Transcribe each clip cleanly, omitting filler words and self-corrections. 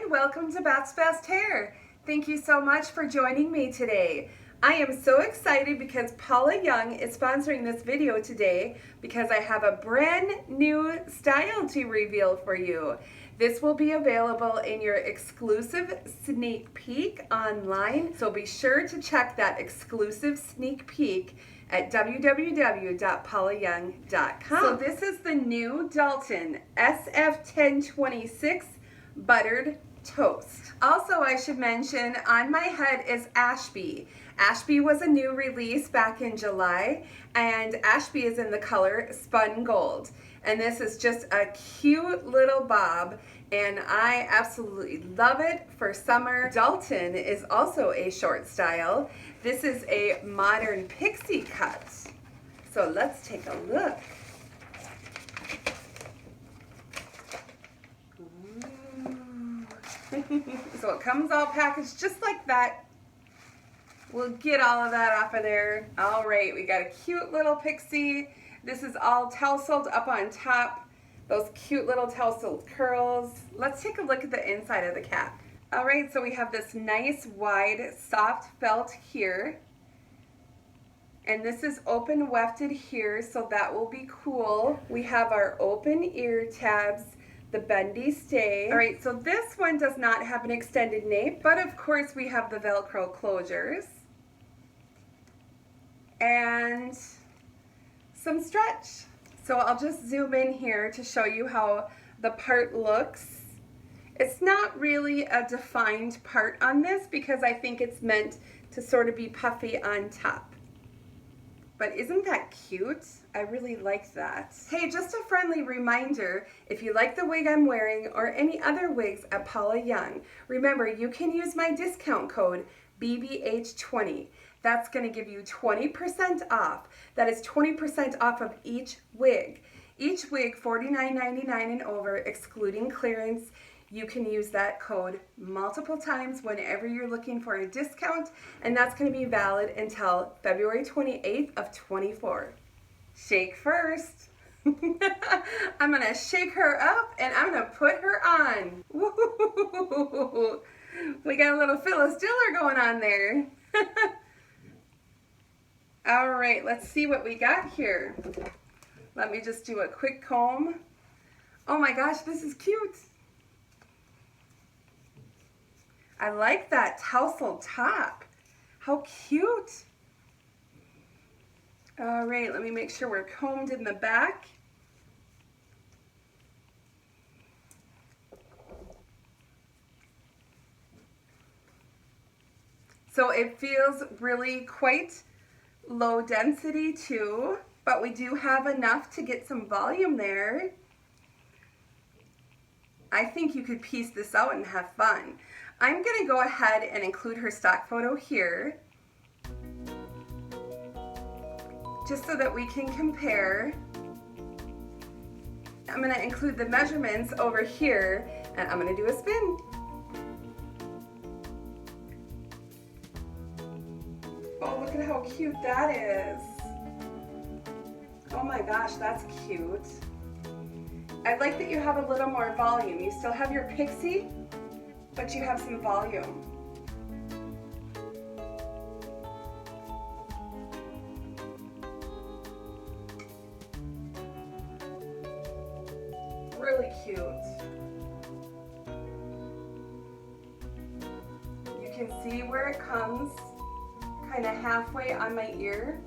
and welcome to Beth's Best Hair. Thank you so much for joining me today. I am so excited because Paula Young is sponsoring this video today because I have a brand new style to reveal for you. This will be available in your exclusive sneak peek online, so be sure to check that exclusive sneak peek at www.paulayoung.com. So this is the new Dalton SF1026 Buttered Toast. Also, I should mention, on my head is Ashby. Ashby was a new release back in July, and Ashby is in the color Spun Gold. And this is just a cute little bob, and I absolutely love it for summer. Dalton is also a short style. This is a modern pixie cut. So let's take a look. So it comes all packaged just like that. We'll get all of that off of there. All right, we got a cute little pixie. This is all tousled up on top. Those cute little tousled curls. Let's take a look at the inside of the cap. All right, so we have this nice wide soft felt here. And this is open wefted here, so that will be cool. We have our open ear tabs, the bendy stay. All right, so this one does not have an extended nape, but of course we have the Velcro closures. And some stretch. So I'll just zoom in here to show you how the part looks. It's not really a defined part on this because I think it's meant to sort of be puffy on top. But isn't that cute? I really like that. Hey, just a friendly reminder, if you like the wig I'm wearing or any other wigs at Paula Young, remember you can use my discount code BBH20. That's going to give you 20% off. That is 20% off of each wig. Each wig, $49.99 and over, excluding clearance. You can use that code multiple times whenever you're looking for a discount, and that's going to be valid until February 28th of 24. Shake first. I'm going to shake her up and I'm going to put her on. Woo-hoo-hoo-hoo-hoo. We got a little Phyllis Diller going on there. All right, let's see what we got here. Let me just do a quick comb. Oh my gosh, this is cute. I like that tousled top. How cute. All right, let me make sure we're combed in the back. So it feels really quite low density too, but we do have enough to get some volume there. I think you could piece this out and have fun. I'm going to go ahead and include her stock photo here, just so that we can compare. I'm going to include the measurements over here, and I'm going to do a spin. Oh, look at how cute that is. Oh my gosh, that's cute. I like that you have a little more volume. You still have your pixie, but you have some volume. Really cute. You can see where it comes kind of halfway on my ear.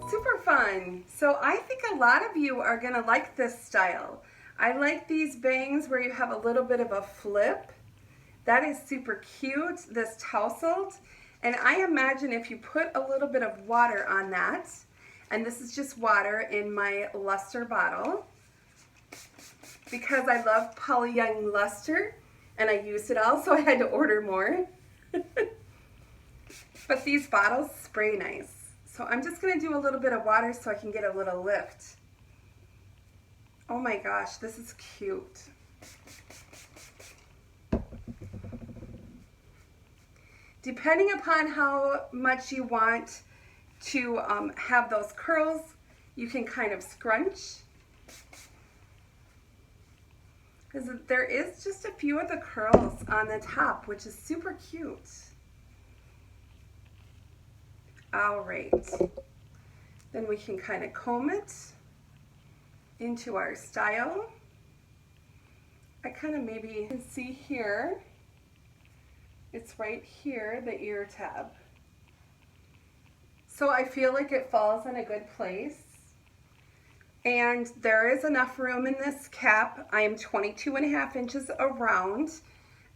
Super fun. So I think a lot of you are gonna like this style. I like these bangs where you have a little bit of a flip. That is super cute, this tousled. And I imagine if you put a little bit of water on that, and this is just water in my luster bottle, because I love Paula Young luster, and I used it all, so I had to order more. But these bottles spray nice. So I'm just gonna do a little bit of water so I can get a little lift. Oh my gosh, this is cute. Depending upon how much you want to have those curls, you can kind of scrunch. because there is just a few of the curls on the top, which is super cute. All right, then we can kind of comb it into our style. I kind of maybe can see here, it's right here, the ear tab. So I feel like it falls in a good place. And there is enough room in this cap. I am 22.5 inches around,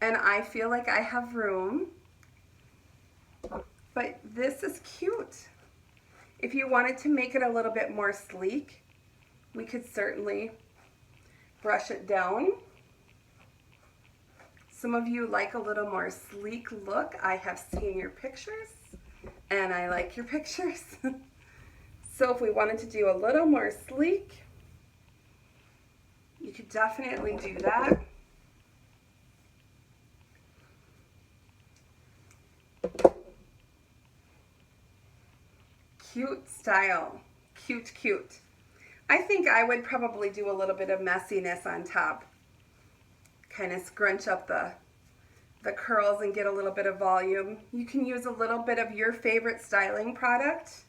and I feel like I have room. But this is cute. If you wanted to make it a little bit more sleek, we could certainly brush it down. Some of you like a little more sleek look. I have seen your pictures, and I like your pictures. So if we wanted to do a little more sleek, you could definitely do that. Cute style, cute, cute. I think I would probably do a little bit of messiness on top. Kind of scrunch up the curls and get a little bit of volume. You can use a little bit of your favorite styling product.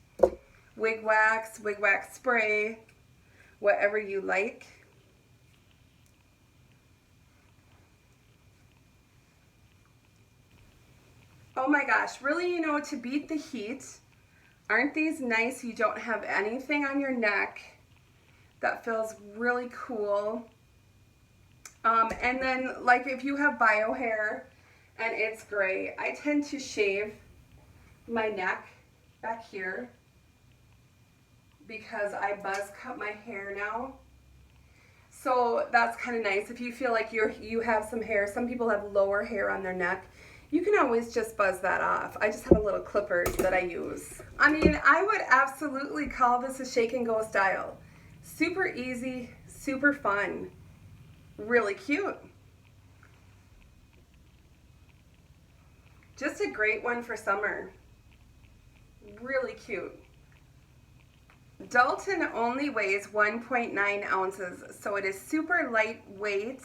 Wig wax spray, whatever you like. Oh my gosh, really, you know, to beat the heat, aren't these nice? You don't have anything on your neck. That feels really cool. And then, like, if you have bio hair and it's gray, I tend to shave my neck back here because I buzz cut my hair now. So that's kind of nice. If you feel like you have some hair, some people have lower hair on their neck, you can always just buzz that off. I just have a little clippers that I use. I mean, I would absolutely call this a shake and go style. Super easy, super fun, really cute. Just a great one for summer. Really cute. Dalton only weighs 1.9 ounces, so it is super lightweight,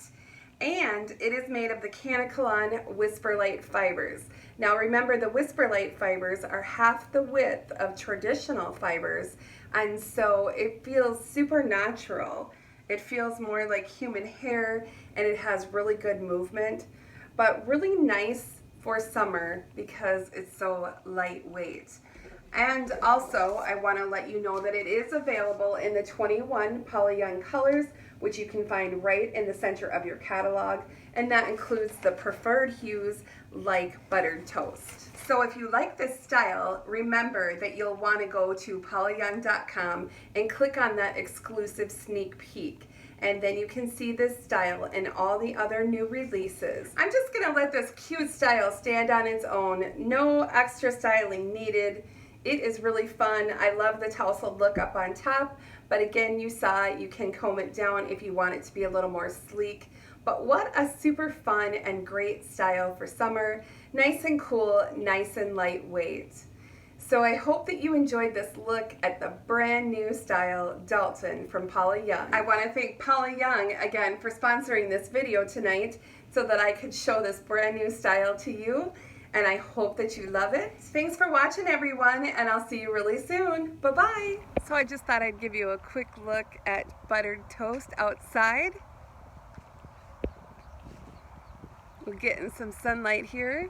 and it is made of the Canacolon Whisper Light fibers. Now remember, the Whisper Light fibers are half the width of traditional fibers, and so it feels super natural. It feels more like human hair, and it has really good movement, but really nice for summer because it's so lightweight. And also, I want to let you know that it is available in the 21 Paula Young colors, which you can find right in the center of your catalog, and that includes the preferred hues like buttered toast. So if you like this style, remember that you'll want to go to paulayoung.com and click on that exclusive sneak peek. And then you can see this style and all the other new releases. I'm just going to let this cute style stand on its own. No extra styling needed. It is really fun. I love the tousled look up on top, but again, you saw you can comb it down if you want it to be a little more sleek. But what a super fun and great style for summer. Nice and cool, nice and lightweight. So I hope that you enjoyed this look at the brand new style Dalton from Paula Young. I want to thank Paula Young again for sponsoring this video tonight so that I could show this brand new style to you. And I hope that you love it. Thanks for watching, everyone, and I'll see you really soon. Bye-bye. So I just thought I'd give you a quick look at buttered toast outside. We're getting some sunlight here.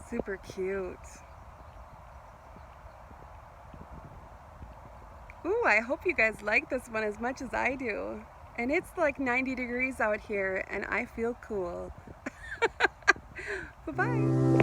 Super cute. Ooh, I hope you guys like this one as much as I do. And it's like 90 degrees out here and I feel cool. Bye-bye.